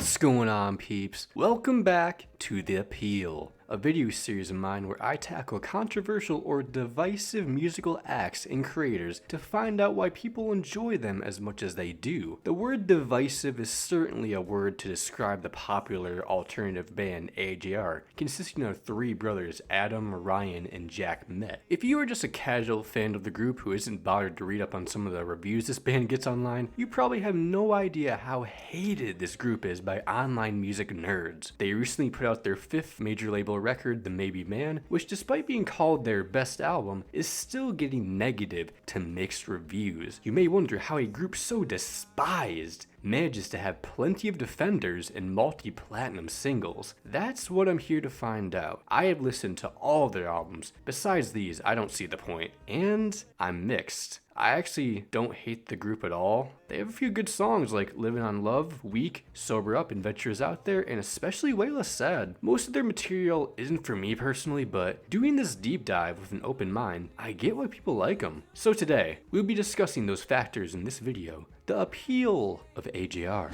What's going on, peeps? Welcome back to The Appeal, a video series of mine where I tackle controversial or divisive musical acts and creators to find out why people enjoy them as much as they do. The word divisive is certainly a word to describe the popular alternative band AJR, consisting of three brothers, Adam, Ryan, and Jack Met. If you are just a casual fan of the group who isn't bothered to read up on some of the reviews this band gets online, you probably have no idea how hated this group is by online music nerds. They recently put out their fifth major label record, The Maybe Man, which despite being called their best album, is still getting negative to mixed reviews. You may wonder how a group so despised manages to have plenty of defenders and multi-platinum singles. That's what I'm here to find out. I have listened to all of their albums. Besides these, I don't see the point, and I'm mixed. I actually don't hate the group at all. They have a few good songs like Living on Love, Weak, Sober Up, and Ventures Out There, and especially Way Less Sad. Most of their material isn't for me personally, but doing this deep dive with an open mind, I get why people like them. So today, we'll be discussing those factors in this video. The Appeal of AJR.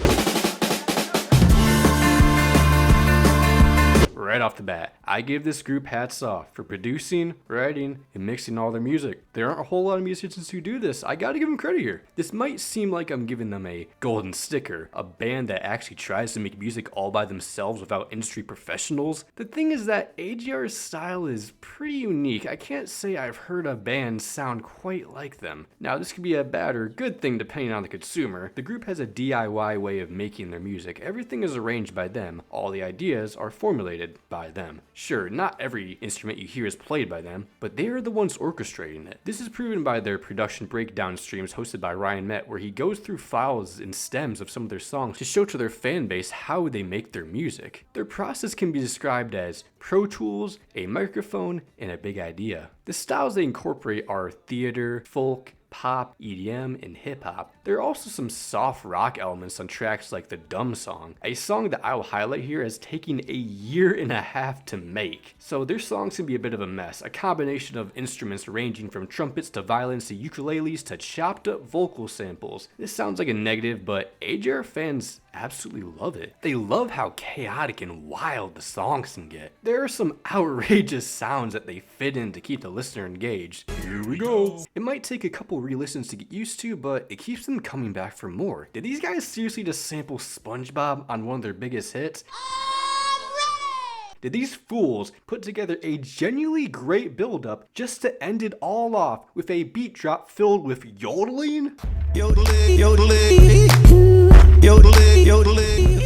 Right off the bat, I give this group hats off for producing, writing, and mixing all their music. There aren't a whole lot of musicians who do this. I gotta give them credit here. This might seem like I'm giving them a golden sticker, a band that actually tries to make music all by themselves without industry professionals. The thing is that AJR's style is pretty unique. I can't say I've heard a band sound quite like them. Now, this could be a bad or good thing depending on the consumer. The group has a DIY way of making their music. Everything is arranged by them. All the ideas are formulated by them. Sure, not every instrument you hear is played by them, but they are the ones orchestrating it. This is proven by their production breakdown streams hosted by Ryan Met, where he goes through files and stems of some of their songs to show to their fan base how they make their music. Their process can be described as Pro Tools, a microphone, and a big idea. The styles they incorporate are theater, folk, pop, EDM, and hip-hop. There are also some soft rock elements on tracks like The Dumb Song, a song that I will highlight here as taking a year and a half to make. So their songs can be a bit of a mess, a combination of instruments ranging from trumpets to violins to ukuleles to chopped up vocal samples. This sounds like a negative, but AJR fans absolutely love it. They love how chaotic and wild the songs can get. There are some outrageous sounds that they fit in to keep the listener engaged. Here we go. It might take a couple re-listens to get used to, but it keeps them coming back for more. Did these guys seriously just sample SpongeBob on one of their biggest hits? Did these fools put together a genuinely great build-up just to end it all off with a beat drop filled with yodeling? Yodeling, yodeling, yodeling, yodeling.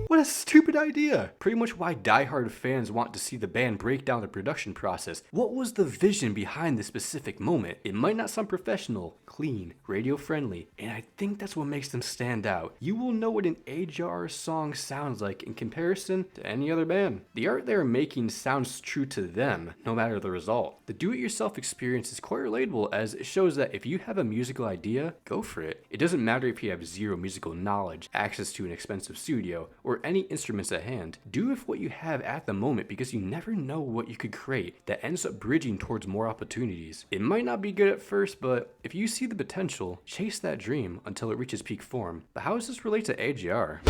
What a stupid idea! Pretty much why diehard fans want to see the band break down the production process. What was the vision behind this specific moment? It might not sound professional, clean, radio friendly, and I think that's what makes them stand out. You will know what an AJR song sounds like in comparison to any other band. The art they are making sounds true to them, no matter the result. The do-it-yourself experience is quite relatable, as it shows that if you have a musical idea, go for it. It doesn't matter if you have zero musical knowledge, access to an expensive studio, or any instruments at hand. Do with what you have at the moment, because you never know what you could create that ends up bridging towards more opportunities. It might not be good at first, but if you see the potential, chase that dream until it reaches peak form. But how does this relate to AJR?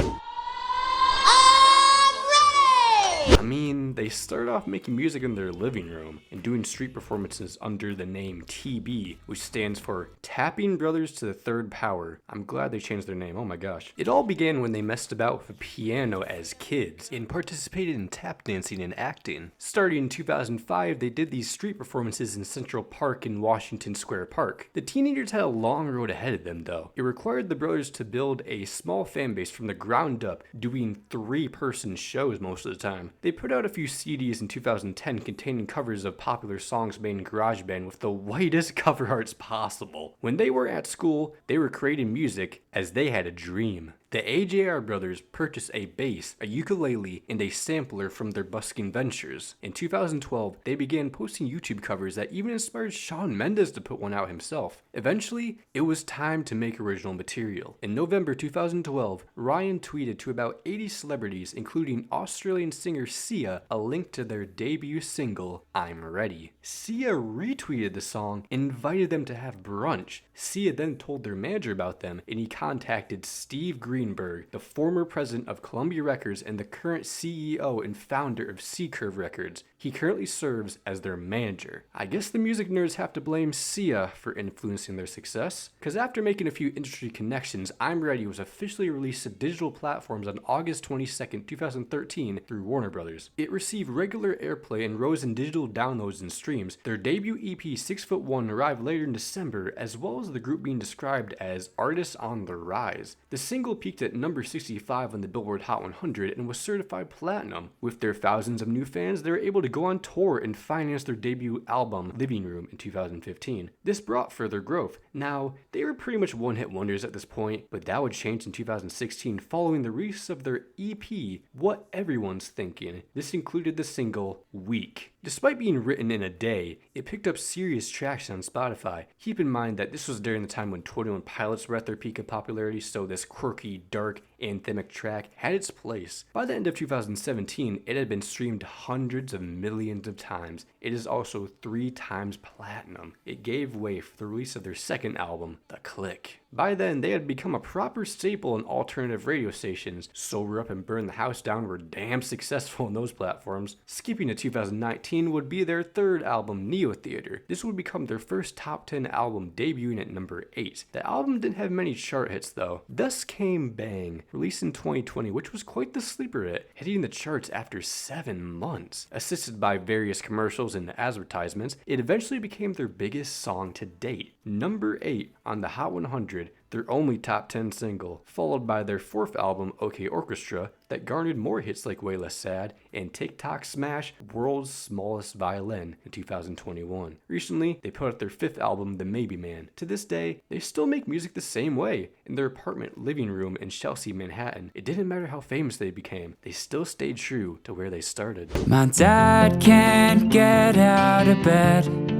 I mean, they started off making music in their living room and doing street performances under the name TB, which stands for Tapping Brothers to the Third Power. I'm glad they changed their name, oh my gosh. It all began when they messed about with a piano as kids and participated in tap dancing and acting. Starting in 2005, they did these street performances in Central Park in Washington Square Park. The teenagers had a long road ahead of them though. It required the brothers to build a small fan base from the ground up, doing 3-person shows most of the time. They put out a few CDs in 2010 containing covers of popular songs made in GarageBand with the whitest cover arts possible. When they were at school, they were creating music as they had a dream. The AJR brothers purchased a bass, a ukulele, and a sampler from their busking ventures. In 2012, they began posting YouTube covers that even inspired Shawn Mendes to put one out himself. Eventually, it was time to make original material. In November 2012, Ryan tweeted to about 80 celebrities, including Australian singer Sia, a link to their debut single, I'm Ready. Sia retweeted the song and invited them to have brunch. Sia then told their manager about them, and he contacted Steve Greenberg Greenberg, the former president of Columbia Records and the current CEO and founder of C-Curve Records. He currently serves as their manager. I guess the music nerds have to blame Sia for influencing their success, because after making a few industry connections, I'm Ready was officially released to digital platforms on August 22nd, 2013 through Warner Brothers. It received regular airplay and rose in digital downloads and streams. Their debut EP 6 Foot 1 arrived later in December, as well as the group being described as artists on the rise. The single peaked at number 65 on the Billboard Hot 100 and was certified platinum. With their thousands of new fans, they were able to go on tour and finance their debut album Living Room in 2015. This brought further growth. Now, they were pretty much one-hit wonders at this point, but that would change in 2016 following the release of their EP, What Everyone's Thinking. This included the single Weak. Despite being written in a day, it picked up serious traction on Spotify. Keep in mind that this was during the time when 21 Pilots were at their peak of popularity, so this quirky, dark, anthemic track had its place. By the end of 2017, it had been streamed hundreds of millions of times. It is also 3 times platinum. It gave way for the release of their second album, The Click. By then, they had become a proper staple in alternative radio stations. Sober Up and Burn the House Down were damn successful on those platforms. Skipping to 2019 would be their third album, Neo Theater. This would become their first top 10 album, debuting at number 8. The album didn't have many chart hits though. Thus Came Bang, released in 2020, which was quite the sleeper hit, hitting the charts after 7 months. Assisted by various commercials and advertisements, it eventually became their biggest song to date. Number 8 on the Hot 100, their only top 10 single, followed by their fourth album, OK Orchestra, that garnered more hits like Way Less Sad and TikTok smash World's Smallest Violin in 2021. Recently, they put out their fifth album, The Maybe Man. To this day, they still make music the same way, in their apartment living room in Chelsea, Manhattan. It didn't matter how famous they became, they still stayed true to where they started. My dad can't get out of bed.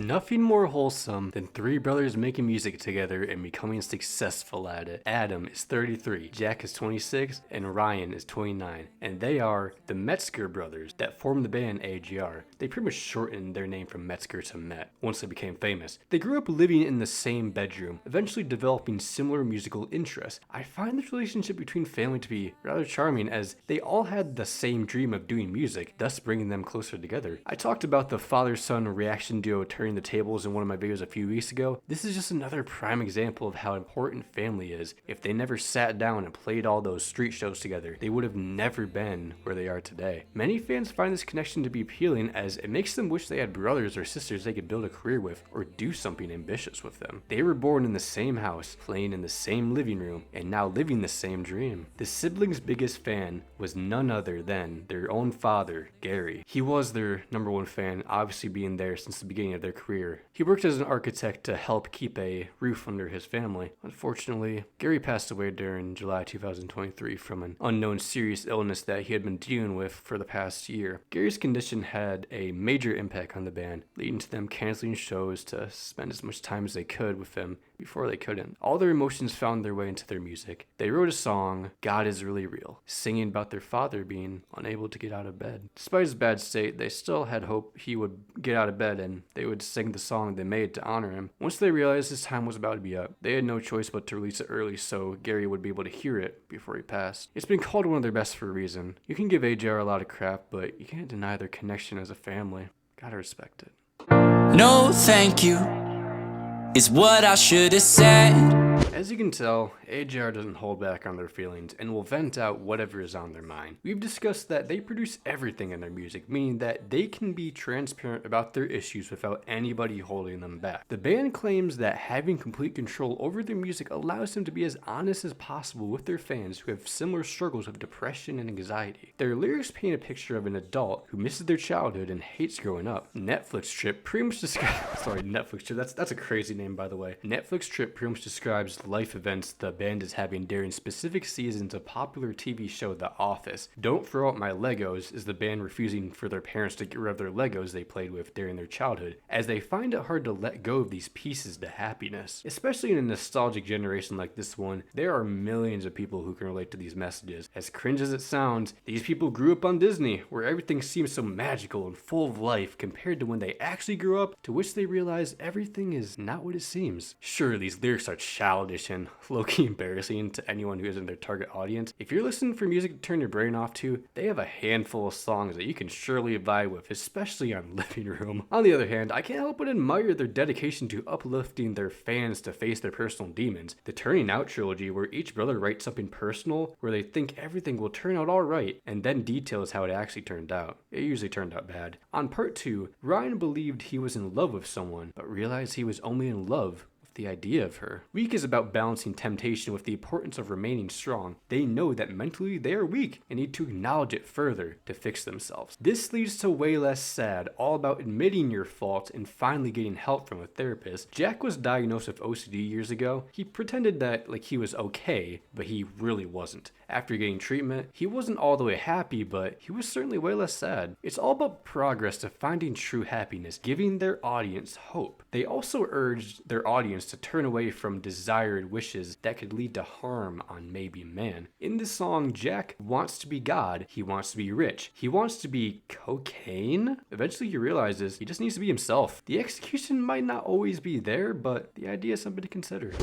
Nothing more wholesome than 3 brothers making music together and becoming successful at it. Adam is 33, Jack is 26, and Ryan is 29. And they are the Metzger brothers that formed the band AJR. They pretty much shortened their name from Metzger to Met once they became famous. They grew up living in the same bedroom, eventually developing similar musical interests. I find this relationship between family to be rather charming, as they all had the same dream of doing music, thus bringing them closer together. I talked about the father-son reaction duo turning the tables in one of my videos a few weeks ago. This is just another prime example of how important family is. If they never sat down and played all those street shows together, they would have never been where they are today. Many fans find this connection to be appealing, as it makes them wish they had brothers or sisters they could build a career with or do something ambitious with them. They were born in the same house, playing in the same living room, and now living the same dream. The siblings' biggest fan was none other than their own father, Gary. He was their number one fan, obviously being there since the beginning of their career. He worked as an architect to help keep a roof under his family. Unfortunately, Gary passed away during July 2023 from an unknown serious illness that he had been dealing with for the past year. Gary's condition had a major impact on the band, leading to them canceling shows to spend as much time as they could with him before they couldn't. All their emotions found their way into their music. They wrote a song, God Is Really Real, singing about their father being unable to get out of bed. Despite his bad state, they still had hope he would get out of bed and they would sing the song they made to honor him. Once they realized his time was about to be up, they had no choice but to release it early so Gary would be able to hear it before he passed. It's been called one of their best for a reason. You can give AJR a lot of crap, but you can't deny their connection as a family. Gotta respect it. No thank you is what I should have said. As you can tell, AJR doesn't hold back on their feelings and will vent out whatever is on their mind. We've discussed that they produce everything in their music, meaning that they can be transparent about their issues without anybody holding them back. The band claims that having complete control over their music allows them to be as honest as possible with their fans who have similar struggles with depression and anxiety. Their lyrics paint a picture of an adult who misses their childhood and hates growing up. Netflix Trip pretty much describes Netflix Trip, that's a crazy name by the way. Netflix Trip pretty much describes life events the band is having during specific seasons of popular TV show The Office. Don't Throw Out My Legos is the band refusing for their parents to get rid of their Legos they played with during their childhood, as they find it hard to let go of these pieces to happiness. Especially in a nostalgic generation like this one, there are millions of people who can relate to these messages. As cringe as it sounds, these people grew up on Disney, where everything seems so magical and full of life compared to when they actually grew up, to which they realize everything is not what it seems. Sure, these lyrics are shallow childish and low-key embarrassing to anyone who isn't their target audience. If you're listening for music to turn your brain off to, they have a handful of songs that you can surely vibe with, especially on Living Room. On the other hand, I can't help but admire their dedication to uplifting their fans to face their personal demons. The Turning Out trilogy, where each brother writes something personal, where they think everything will turn out alright, and then details how it actually turned out. It usually turned out bad. On part 2, Ryan believed he was in love with someone, but realized he was only in love the idea of her. Weak is about balancing temptation with the importance of remaining strong. They know that mentally they are weak and need to acknowledge it further to fix themselves. This leads to Way Less Sad, all about admitting your faults and finally getting help from a therapist. Jack was diagnosed with OCD years ago. He pretended that he was okay, but he really wasn't. After getting treatment, he wasn't all the way happy, but he was certainly way less sad. It's all about progress to finding true happiness, giving their audience hope. They also urged their audience to turn away from desired wishes that could lead to harm on maybe man. In this song, Jack wants to be God, he wants to be rich, he wants to be cocaine. Eventually he realizes he just needs to be himself. The execution might not always be there, but the idea is something to consider.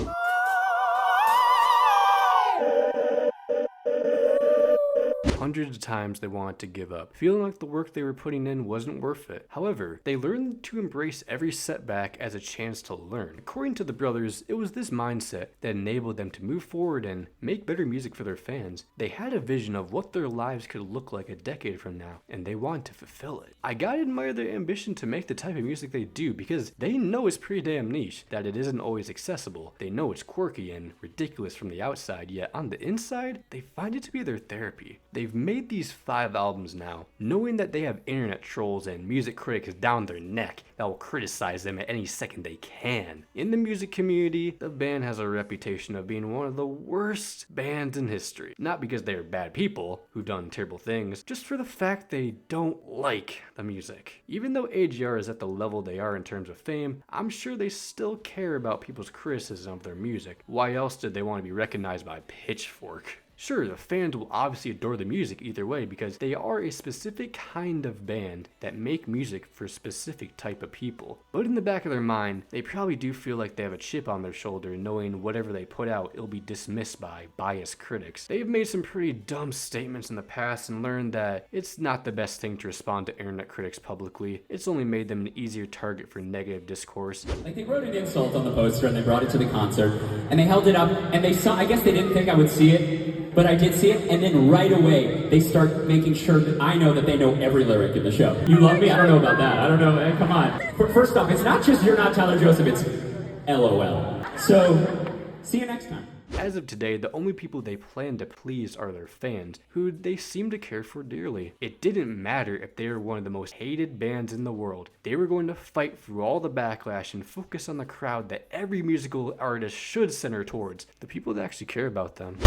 Hundreds of times they wanted to give up, feeling like the work they were putting in wasn't worth it. However, they learned to embrace every setback as a chance to learn. According to the brothers, it was this mindset that enabled them to move forward and make better music for their fans. They had a vision of what their lives could look like a decade from now, and they wanted to fulfill it. I gotta admire their ambition to make the type of music they do, because they know it's pretty damn niche, that it isn't always accessible. They know it's quirky and ridiculous from the outside, yet on the inside, they find it to be their therapy. They've made these 5 albums now, knowing that they have internet trolls and music critics down their neck that will criticize them at any second they can. In the music community, the band has a reputation of being one of the worst bands in history. Not because they are bad people who've done terrible things, just for the fact they don't like the music. Even though AJR is at the level they are in terms of fame, I'm sure they still care about people's criticism of their music. Why else did they want to be recognized by Pitchfork? Sure, the fans will obviously adore the music either way because they are a specific kind of band that make music for a specific type of people. But in the back of their mind, they probably do feel like they have a chip on their shoulder knowing whatever they put out, it'll be dismissed by biased critics. They've made some pretty dumb statements in the past and learned that it's not the best thing to respond to internet critics publicly. It's only made them an easier target for negative discourse. They wrote an insult on the poster and they brought it to the concert and they held it up and they saw, I guess they didn't think I would see it. But I did see it, and then right away, they start making sure that I know that they know every lyric in the show. You love me? I don't know about that. I don't know. Come on. First off, it's not just You're Not Tyler Joseph, it's LOL. So, see you next time. As of today, the only people they plan to please are their fans, who they seem to care for dearly. It didn't matter if they were one of the most hated bands in the world. They were going to fight through all the backlash and focus on the crowd that every musical artist should center towards, the people that actually care about them.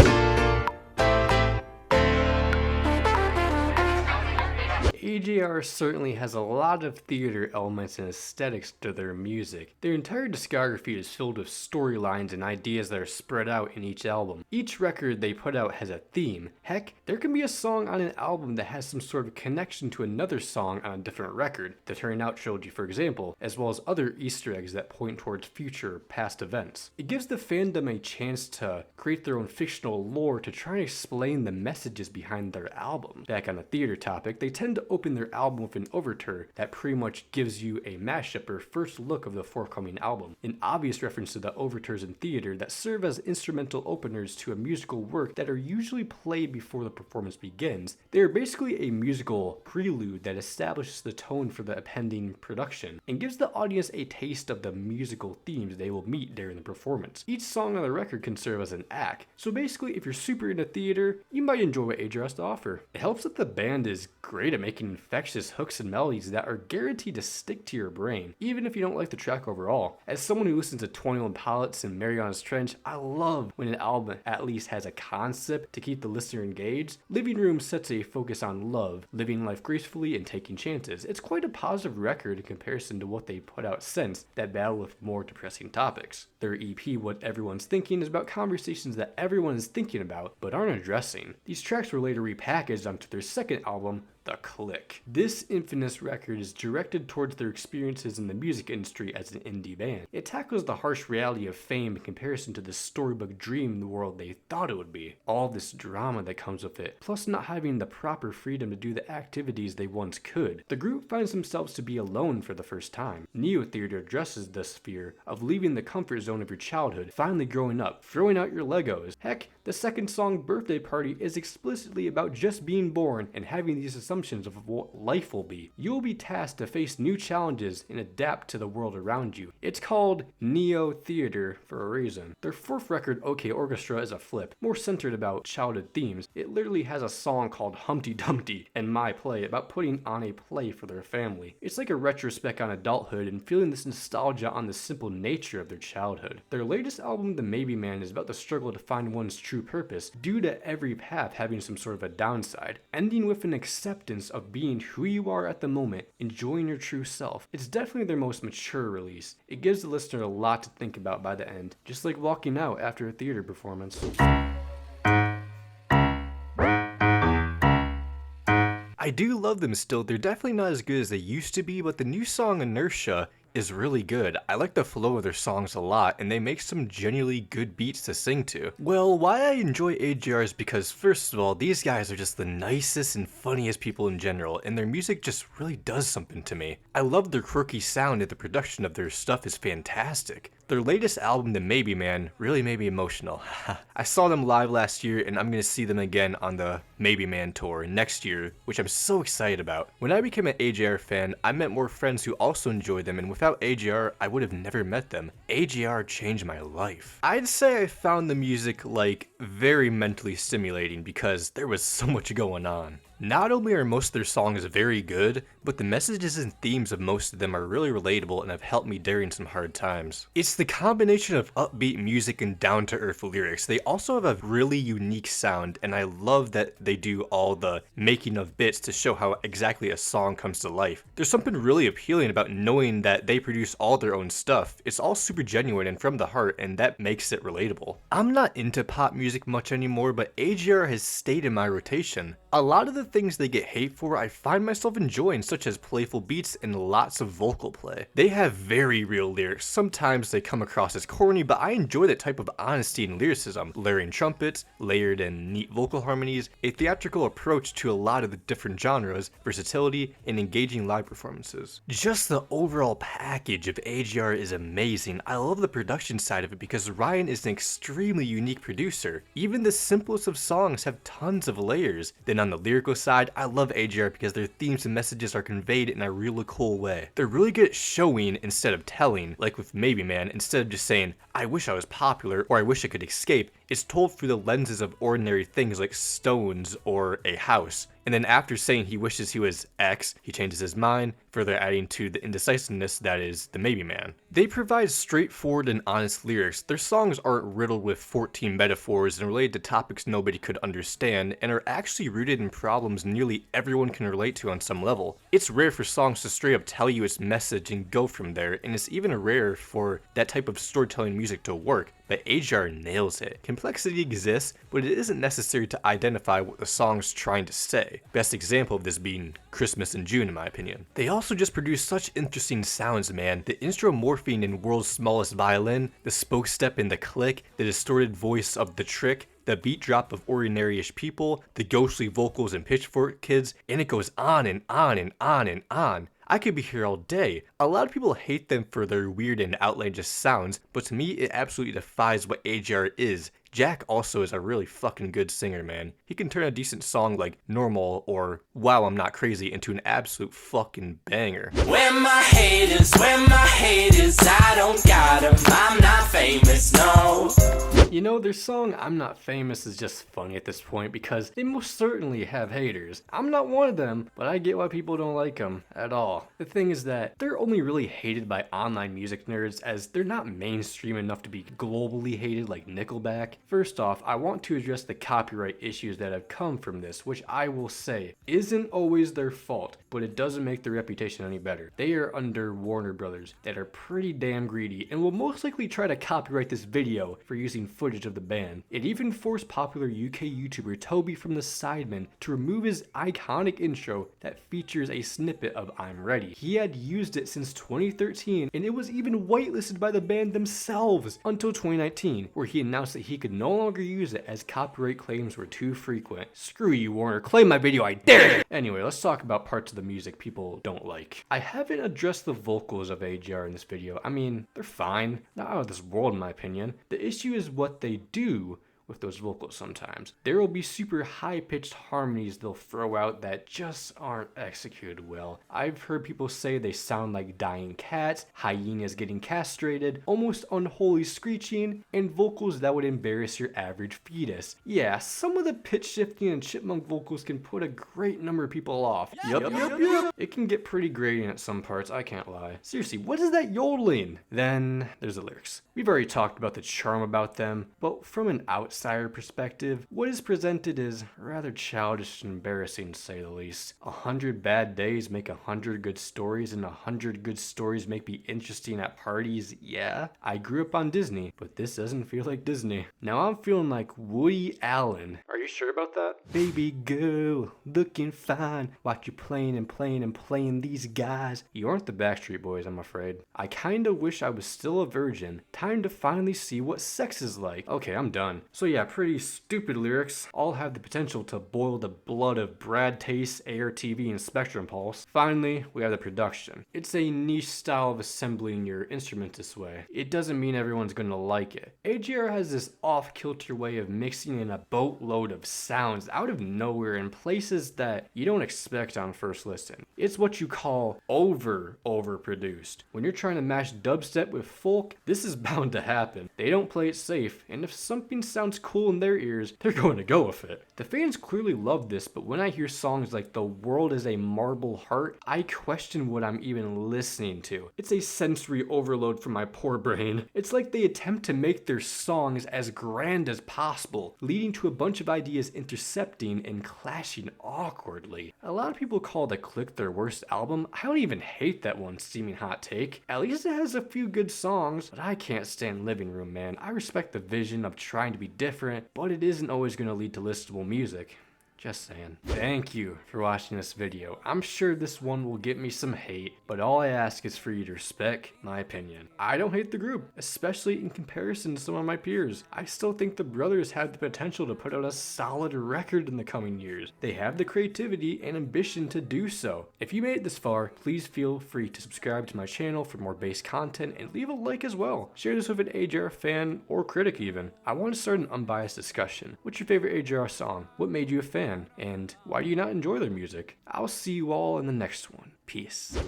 AJR certainly has a lot of theater elements and aesthetics to their music. Their entire discography is filled with storylines and ideas that are spread out in each album. Each record they put out has a theme. Heck, there can be a song on an album that has some sort of connection to another song on a different record, the Turning Out trilogy for example, as well as other Easter eggs that point towards future past events. It gives the fandom a chance to create their own fictional lore to try and explain the messages behind their album. Back on the theater topic, they tend to open their album with an overture that pretty much gives you a mashup or first look of the forthcoming album. An obvious reference to the overtures in theater that serve as instrumental openers to a musical work that are usually played before the performance begins. They are basically a musical prelude that establishes the tone for the impending production and gives the audience a taste of the musical themes they will meet during the performance. Each song on the record can serve as an act, so basically if you're super into theater, you might enjoy what AJR has to offer. It helps that the band is great at making infectious hooks and melodies that are guaranteed to stick to your brain, even if you don't like the track overall. As someone who listens to 21 Pilots and Mariana's Trench, I love when an album at least has a concept to keep the listener engaged. Living Room sets a focus on love, living life gracefully, and taking chances. It's quite a positive record in comparison to what they put out since that battle with more depressing topics. Their EP, What Everyone's Thinking, is about conversations that everyone is thinking about but aren't addressing. These tracks were later repackaged onto their second album, The Click. This infamous record is directed towards their experiences in the music industry as an indie band. It tackles the harsh reality of fame in comparison to the storybook dream the world they thought it would be. All this drama that comes with it, plus not having the proper freedom to do the activities they once could. The group finds themselves to be alone for the first time. Neo Theater addresses this fear of leaving the comfort zone of your childhood, finally growing up, throwing out your Legos. Heck, the second song, Birthday Party, is explicitly about just being born and having these assumptions of what life will be. You will be tasked to face new challenges and adapt to the world around you. It's called Neo Theater for a reason. Their fourth record, OK Orchestra, is a flip, more centered about childhood themes. It literally has a song called Humpty Dumpty and My Play about putting on a play for their family. It's like a retrospect on adulthood and feeling this nostalgia on the simple nature of their childhood. Their latest album, The Maybe Man, is about the struggle to find one's true purpose due to every path having some sort of a downside, ending with an acceptance of being who you are at the moment, enjoying your true self. It's definitely their most mature release. It gives the listener a lot to think about by the end, just like walking out after a theater performance. I do love them still. They're definitely not as good as they used to be, but the new song Inertia is really good. I like the flow of their songs a lot, and they make some genuinely good beats to sing to. Well, why I enjoy AJR is because, first of all, these guys are just the nicest and funniest people in general, and their music just really does something to me. I love their quirky sound, and the production of their stuff is fantastic. Their latest album, The Maybe Man, really made me emotional. I saw them live last year, and I'm gonna see them again on the Maybe Man tour next year, which I'm so excited about. When I became an AJR fan, I met more friends who also enjoyed them, and without AJR, I would have never met them. AJR changed my life. I'd say I found the music, very mentally stimulating because there was so much going on. Not only are most of their songs very good, but the messages and themes of most of them are really relatable and have helped me during some hard times. It's the combination of upbeat music and down-to-earth lyrics. They also have a really unique sound, and I love that they do all the making of bits to show how exactly a song comes to life. There's something really appealing about knowing that they produce all their own stuff. It's all super genuine and from the heart, and that makes it relatable. I'm not into pop music much anymore, but AJR has stayed in my rotation. A lot of the things they get hate for, I find myself enjoying, such as playful beats and lots of vocal play. They have very real lyrics. Sometimes they come across as corny, but I enjoy that type of honesty and lyricism. Layering trumpets, layered and neat vocal harmonies, a theatrical approach to a lot of the different genres, versatility, and engaging live performances. Just the overall package of AJR is amazing. I love the production side of it because Ryan is an extremely unique producer. Even the simplest of songs have tons of layers. Then on the lyrical side, I love AJR because their themes and messages are conveyed in a really cool way. They're really good at showing instead of telling, like with Maybe Man. Instead of just saying, I wish I was popular or I wish I could escape, it's told through the lenses of ordinary things like stones or a house. And then after saying he wishes he was X, he changes his mind, further adding to the indecisiveness that is the Maybe Man. They provide straightforward and honest lyrics. Their songs aren't riddled with 14 metaphors and related to topics nobody could understand, and are actually rooted in problems nearly everyone can relate to on some level. It's rare for songs to straight up tell you its message and go from there, and it's even rare for that type of storytelling music to work, but AJR nails it. Complexity exists, but it isn't necessary to identify what the song's trying to say. Best example of this being Christmas in June, in my opinion. They also just produce such interesting sounds, man. The instromorphing in World's Smallest Violin, the spoke step in The Click, the distorted voice of The Trick, the beat drop of Ordinary-ish People, the ghostly vocals in Pitchfork Kids, and it goes on and on and on and on. I could be here all day. A lot of people hate them for their weird and outlandish sounds, but to me it absolutely defies what AJR is. Jack also is a really fucking good singer, man. He can turn a decent song like Normal or Wow I'm Not Crazy into an absolute fucking banger. When my haters, I don't got 'em. I'm not famous, no. You know, their song I'm Not Famous is just funny at this point because they most certainly have haters. I'm not one of them, but I get why people don't like them at all. The thing is that they're only really hated by online music nerds as they're not mainstream enough to be globally hated like Nickelback. First off, I want to address the copyright issues that have come from this, which I will say isn't always their fault, but it doesn't make their reputation any better. They are under Warner Brothers that are pretty damn greedy and will most likely try to copyright this video for using footage of the band. It even forced popular UK YouTuber Toby from the Sidemen to remove his iconic intro that features a snippet of I'm Ready. He had used it since 2013 and it was even whitelisted by the band themselves until 2019, where he announced that he could no longer use it as copyright claims were too frequent. Screw you, Warner, claim my video, I dare you! Anyway, let's talk about parts of the music people don't like. I haven't addressed the vocals of AJR in this video. I mean, they're fine, not out of this world in my opinion. The issue is what they do with those vocals sometimes. There will be super high-pitched harmonies they'll throw out that just aren't executed well. I've heard people say they sound like dying cats, hyenas getting castrated, almost unholy screeching, and vocals that would embarrass your average fetus. Yeah, some of the pitch shifting and chipmunk vocals can put a great number of people off. Yup. It can get pretty grating at some parts, I can't lie. Seriously, what is that yodeling? Then there's the lyrics. We've already talked about the charm about them, but from an outsider perspective, what is presented is rather childish and embarrassing to say the least. 100 bad days make 100 good stories, and 100 good stories make me interesting at parties. Yeah, I grew up on Disney, but this doesn't feel like Disney. Now I'm feeling like Woody Allen. Are you sure about that? Baby girl, looking fine. Watch you playing and playing and playing these guys. You aren't the Backstreet Boys, I'm afraid. I kinda wish I was still a virgin. Time to finally see what sex is like. Okay, I'm done. So yeah, pretty stupid lyrics. All have the potential to boil the blood of Brad Taste, ARTV, and Spectrum Pulse. Finally, we have the production. It's a niche style of assembling your instrument this way. It doesn't mean everyone's gonna like it. AJR has this off-kilter way of mixing in a boatload of sounds out of nowhere in places that you don't expect on first listen. It's what you call overproduced. When you're trying to mash dubstep with folk, this is bound to happen. They don't play it safe, and if something sounds cool in their ears, they're going to go with it. The fans clearly love this, but when I hear songs like The World is a Marble Heart, I question what I'm even listening to. It's a sensory overload for my poor brain. It's like they attempt to make their songs as grand as possible, leading to a bunch of ideas intercepting and clashing awkwardly. A lot of people call The Click their worst album. I don't even hate that one steaming hot take. At least it has a few good songs, but I can't stand Living Room, man. I respect the vision of trying to be different, but it isn't always going to lead to listenable music. Just saying. Thank you for watching this video. I'm sure this one will get me some hate, but all I ask is for you to respect my opinion. I don't hate the group, especially in comparison to some of my peers. I still think the brothers have the potential to put out a solid record in the coming years. They have the creativity and ambition to do so. If you made it this far, please feel free to subscribe to my channel for more bass content and leave a like as well. Share this with an AJR fan or critic even. I want to start an unbiased discussion. What's your favorite AJR song? What made you a fan? And why do you not enjoy their music? I'll see you all in the next one. Peace.